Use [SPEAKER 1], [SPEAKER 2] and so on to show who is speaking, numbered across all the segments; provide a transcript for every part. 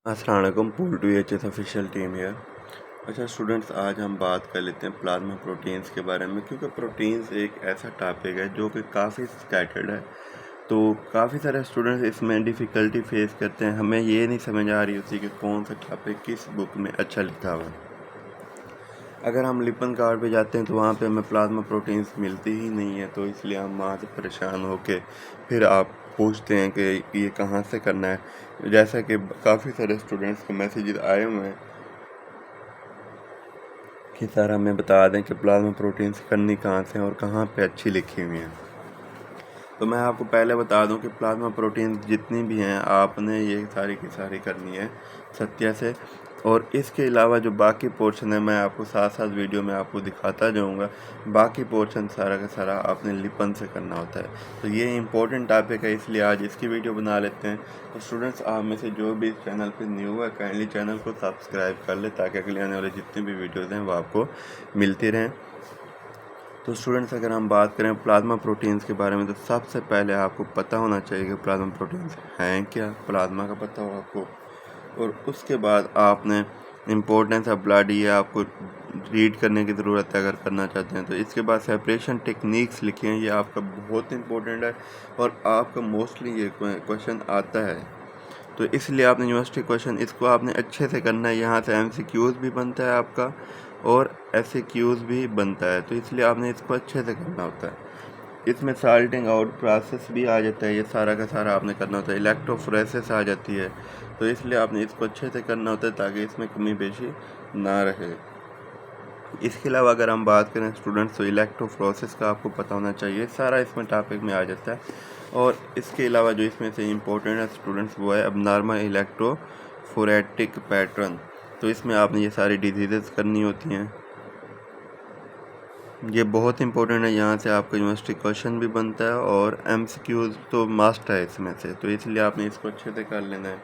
[SPEAKER 1] अस्सलाम वालेकुम। Pool two H S official team है। अच्छा स्टूडेंट्स, आज हम बात कर लेते हैं प्लाज्मा प्रोटीन्स के बारे में, क्योंकि प्रोटीन्स एक ऐसा टॉपिक है जो कि काफ़ी स्कैटर्ड है। तो काफ़ी सारे स्टूडेंट्स इसमें डिफ़िकल्टी फेस करते हैं। हमें ये नहीं समझ आ रही होती कि कौन सा टॉपिक किस बुक में अच्छा लिखा हुआ है। अगर हम लिपन कार्ड पे जाते हैं तो वहाँ पे हमें प्लाज्मा प्रोटीन्स मिलती ही नहीं है, तो इसलिए हम वहाँ से परेशान होके फिर आप पूछते हैं कि ये कहाँ से करना है। जैसा कि काफ़ी सारे स्टूडेंट्स के मैसेजेस आए हुए हैं कि सर हमें बता दें कि प्लाज्मा प्रोटीन्स करनी कहाँ से और कहाँ पे अच्छी लिखी हुई हैं। तो मैं आपको पहले बता दूं कि प्लाज्मा प्रोटीन्स जितनी भी हैं आपने ये सारी की सारी करनी है सत्या से। और इसके अलावा जो बाकी पोर्शन है मैं आपको साथ साथ वीडियो में आपको दिखाता जाऊंगा। बाकी पोर्शन सारा का सारा आपने लिपन से करना होता है। तो ये इंपॉर्टेंट टॉपिक है, इसलिए आज इसकी वीडियो बना लेते हैं। तो स्टूडेंट्स, आप में से जो भी इस चैनल पर न्यू है काइंडली चैनल को सब्सक्राइब कर ले, ताकि अगले आने वाले जितनी भी वीडियोज़ हैं वो आपको मिलती रहें। तो स्टूडेंट्स, अगर हम बात करें प्लाज्मा प्रोटीन्स के बारे में, तो सबसे पहले आपको पता होना चाहिए कि प्लाज्मा प्रोटीन्स हैं क्या, प्लाज्मा का पता हो आपको। और उसके बाद आपने इम्पोर्टेंस ऑफ ब्लड ये आपको रीड करने की ज़रूरत है अगर करना चाहते हैं तो। इसके बाद सेपरेशन टेक्निक्स लिखी हैं, ये आपका बहुत इंपॉर्टेंट है और आपका मोस्टली ये क्वेश्चन आता है। तो इसलिए आपने यूनिवर्सिटी क्वेश्चन इसको आपने अच्छे से करना है। यहाँ से एमसीक्यूज़ भी बनता है आपका और एसक्यूज़ भी बनता है, तो इसलिए आपने इसको अच्छे से करना होता है। इसमें साल्टिंग आउट प्रोसेस भी आ जाता है, ये सारा का सारा आपने करना होता है। इलेक्ट्रोफोरेसिस आ जाती है, तो इसलिए आपने इसको अच्छे से करना होता है ताकि इसमें कमी पेशी ना रहे। इसके अलावा अगर हम बात करें स्टूडेंट्स, तो इलेक्ट्रोफोरेसिस का आपको पता होना चाहिए, सारा इसमें टॉपिक में आ जाता है। और इसके अलावा जो इसमें से इम्पोर्टेंट है स्टूडेंट्स वो है अबनॉर्मल इलेक्ट्रोफोरेटिक पैटर्न। तो इसमें आपने ये सारी डिजीज़ करनी होती हैं, ये बहुत इंपॉर्टेंट है। यहाँ से आपका यूनिवर्सिटी क्वेश्चन भी बनता है और एमसीक्यूज़ तो मस्ट है इसमें से, तो इसलिए आपने इसको अच्छे से कर लेना है।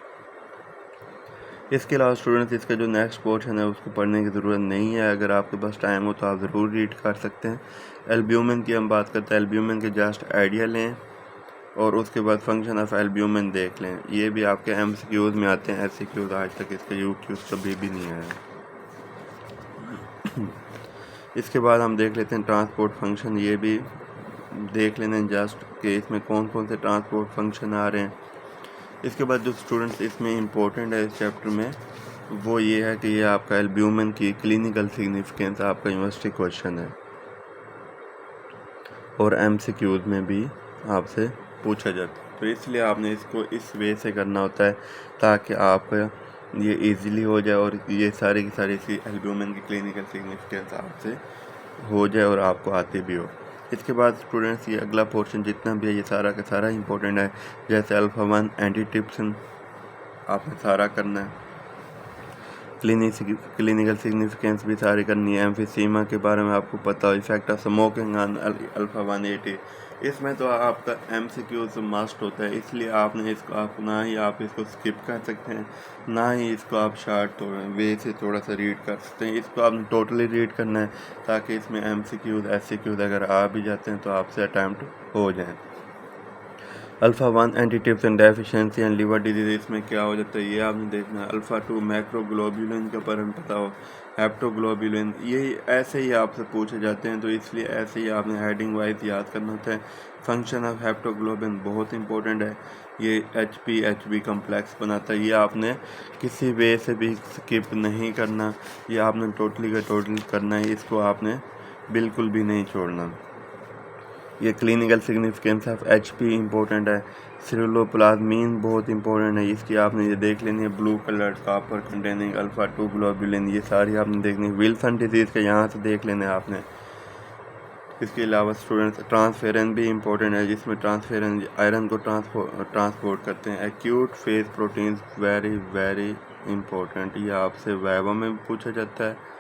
[SPEAKER 1] इसके अलावा स्टूडेंट्स, इसका जो नेक्स्ट पोर्शन है उसको पढ़ने की ज़रूरत नहीं है। अगर आपके पास टाइम हो तो आप ज़रूर रीड कर सकते हैं। एल्ब्यूमिन की हम बात करते हैं, एल्ब्यूमिन के जस्ट आइडिया लें और उसके बाद फंक्शन ऑफ एल्ब्यूमिन देख लें। ये भी आपके एमसीक्यूज़ में आते हैं, एससीक्यूज़ आज तक इसके यूक्यूज़ कभी भी नहीं आया। इसके बाद हम देख लेते हैं ट्रांसपोर्ट फंक्शन, ये भी देख लेना जस्ट कि इसमें कौन कौन से ट्रांसपोर्ट फंक्शन आ रहे हैं। इसके बाद जो स्टूडेंट्स इसमें इंपॉर्टेंट है इस चैप्टर में वो ये है कि ये आपका एल्ब्यूमिन की क्लिनिकल सिग्निफिकेंस आपका यूनिवर्सिटी क्वेश्चन है और एमसीक्यूज़ में भी आपसे पूछा जाता है। तो इसलिए आपने इसको इस वे से करना होता है ताकि आपका ये इजीली हो जाए और ये सारी की सारी इसकी एल्ब्यूमिन की क्लिनिकल सिग्निफिकेंस आपसे हो जाए और आपको आती भी हो। इसके बाद स्टूडेंट्स, ये अगला पोर्शन जितना भी है ये सारा का सारा इंपॉर्टेंट है। जैसे अल्फा-1 एंटीट्रिप्सिन आपने सारा करना है, क्लिनिकल सिग्निफिकेंस भी सारी करनी है। एम्फीसीमा के बारे में आपको पता हो, इफेक्ट ऑफ स्मोकिंग ऑन अल्फा-180, इसमें तो आपका एमसीक्यूज़ मस्ट होता है। इसलिए आपने इसको आप ना ही आप इसको स्किप कर सकते हैं, ना ही इसको आप शार्ट वे से थोड़ा सा रीड कर सकते हैं। इसको आपने टोटली रीड करना है ताकि इसमें एमसीक्यूज़ एससीक्यूज़ अगर आ भी जाते हैं तो आपसे अटैम्प्ट हो जाएँ। अल्फा-1 antitrypsin deficiency and liver disease, इसमें क्या हो जाता है ये आपने देखना है। अल्फा-2 मैक्रोग्लोबुलिन के बारे में पता हो, हेप्टोग्लोबुलिन, ये ऐसे ही आपसे पूछे जाते हैं, तो इसलिए ऐसे ही आपने हेडिंग वाइज याद करना होता है। फंक्शन ऑफ हेप्टोग्लोबिन बहुत इंपॉर्टेंट है, ये एचबी कम्प्लेक्स बनाता है। ये आपने किसी वे से भी स्किप नहीं करना, ये आपने टोटली का टोटल करना है, इसको आपने बिल्कुल भी नहीं छोड़ना। ये clinical significance of HP important है। सिरुलोप्लाज्मिन बहुत इंपॉर्टेंट है, इसकी आपने ये देख लेनी है, blue colour copper containing alpha two globulin, ये सारी आपने देखनी है। विल्सन डिजीज़ के यहाँ से देख लेना है आपने। इसके अलावा स्टूडेंट्स, ट्रांसफेरेंस भी इंपॉर्टेंट है, जिसमें ट्रांसफेरेंस आयरन को ट्रांसपोर्ट करते हैं। Acute phase proteins very very important, ये आपसे वाइवा में भी पूछा जाता है,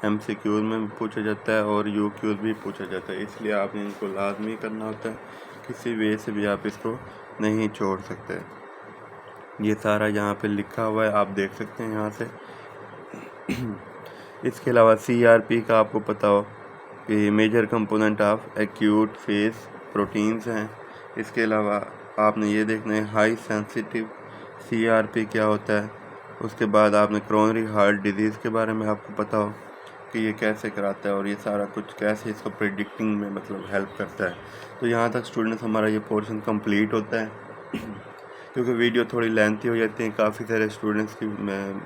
[SPEAKER 1] एमसीक्यूज़ में भी पूछा जाता है और यूक्यूज़ भी पूछा जाता है, इसलिए आपने इनको लाजमी करना होता है। किसी वे से भी आप इसको नहीं छोड़ सकते। ये सारा यहाँ पे लिखा हुआ है, आप देख सकते हैं यहाँ से। इसके अलावा सीआरपी का आपको पता हो कि major component of acute phase proteins हैं। इसके अलावा आपने ये देखना है हाई सेंसिटिव सीआरपी क्या होता है, उसके बाद आपने क्रोनरी हार्ट डिजीज़ के बारे में आपको पता हो कि ये कैसे कराता है और ये सारा कुछ कैसे इसको प्रिडिक्टिंग में मतलब हेल्प करता है। तो यहाँ तक स्टूडेंट्स हमारा ये पोर्शन कंप्लीट होता है। क्योंकि वीडियो थोड़ी लेंथी हो जाती है, काफ़ी सारे स्टूडेंट्स की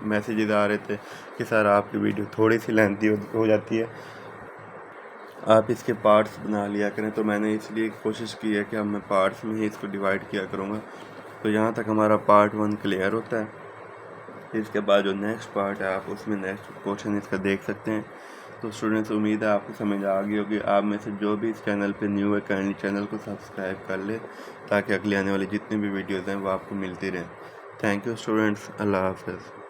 [SPEAKER 1] मैसेजेस आ रहे थे कि सर आपकी वीडियो थोड़ी सी लेंथी हो जाती है, आप इसके पार्ट्स बना लिया करें। तो मैंने इसलिए कोशिश की है कि अब मैं पार्ट्स में ही इसको डिवाइड किया करूँगा। तो यहाँ तक हमारा पार्ट 1 क्लियर होता है। इसके बाद जो नेक्स्ट पार्ट है आप उसमें नेक्स्ट क्वेश्चन इसका देख सकते हैं। तो स्टूडेंट्स, उम्मीद है आपको समझ आ गई होगी। आप में से जो भी इस चैनल पे न्यू है काइंडली चैनल को सब्सक्राइब कर ले, ताकि अगली आने वाली जितनी भी वीडियोज़ हैं वो आपको मिलती रहें। थैंक यू स्टूडेंट्स, अल्लाह हाफ़िज़।